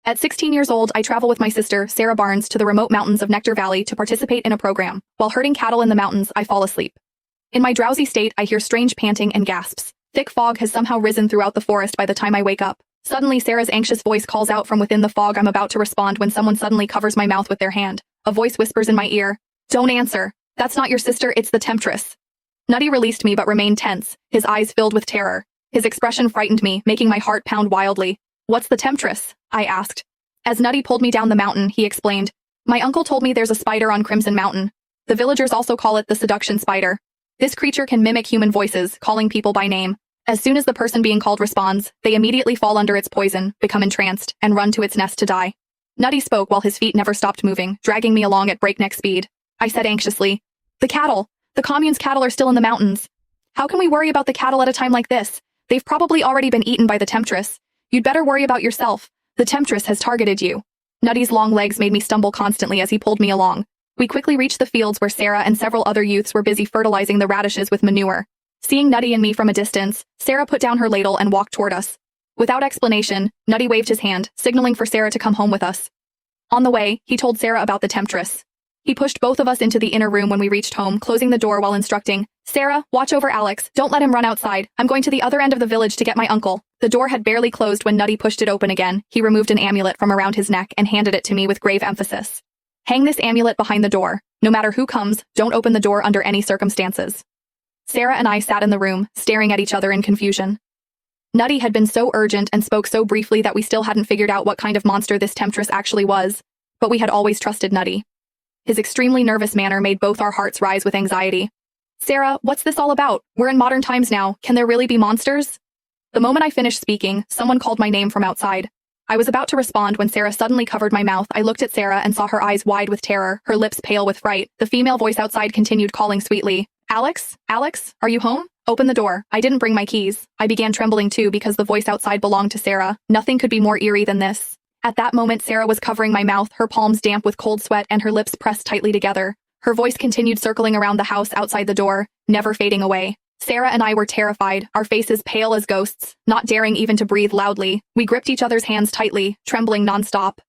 At 16 years old, I travel with my sister, Sarah Barnes, to the remote mountains of Nectar Valley to participate in a program. While herding cattle in the mountains, I fall asleep. In my drowsy state, I hear strange panting and gasps. Thick fog has somehow risen throughout the forest by the time I wake up. Suddenly, Sarah's anxious voice calls out from within the fog. I'm about to respond when someone suddenly covers my mouth with their hand. A voice whispers in my ear, "Don't answer. That's not your sister, it's the temptress." Nutty released me but remained tense, his eyes filled with terror. His expression frightened me, making my heart pound wildly. "What's the temptress?" I asked. As Nutty pulled me down the mountain, he explained, "My uncle told me there's a spider on Crimson Mountain. The villagers also call it the seduction spider. This creature can mimic human voices, calling people by name. As soon as the person being called responds, they immediately fall under its poison, become entranced, and run to its nest to die." Nutty spoke while his feet never stopped moving, dragging me along at breakneck speed. I said anxiously, "The cattle! The commune's cattle are still in the mountains. How can we worry about the cattle at a time like this? They've probably already been eaten by the temptress. You'd better worry about yourself. The temptress has targeted you." Nutty's long legs made me stumble constantly as he pulled me along. We quickly reached the fields where Sarah and several other youths were busy fertilizing the radishes with manure. Seeing Nutty and me from a distance, Sarah put down her ladle and walked toward us. Without explanation, Nutty waved his hand, signaling for Sarah to come home with us. On the way, he told Sarah about the temptress. He pushed both of us into the inner room when we reached home, closing the door while instructing, "Sarah, watch over Alex. Don't let him run outside. I'm going to the other end of the village to get my uncle." The door had barely closed when Nutty pushed it open again. He removed an amulet from around his neck and handed it to me with grave emphasis. "Hang this amulet behind the door. No matter who comes, don't open the door under any circumstances." Sarah and I sat in the room, staring at each other in confusion. Nutty had been so urgent and spoke so briefly that we still hadn't figured out what kind of monster this temptress actually was, but we had always trusted Nutty. His extremely nervous manner made both our hearts rise with anxiety. "Sarah, what's this all about? We're in modern times now. Can there really be monsters?" The moment I finished speaking, someone called my name from outside. I was about to respond when Sarah suddenly covered my mouth. I looked at Sarah and saw her eyes wide with terror, her lips pale with fright. The female voice outside continued calling sweetly, "Alex? Alex? Are you home? Open the door." I didn't bring my keys. I began trembling too because the voice outside belonged to Sarah. Nothing could be more eerie than this. At that moment, Sarah was covering my mouth, her palms damp with cold sweat and her lips pressed tightly together. Her voice continued circling around the house outside the door, never fading away. Sarah and I were terrified, our faces pale as ghosts, not daring even to breathe loudly. We gripped each other's hands tightly, trembling nonstop.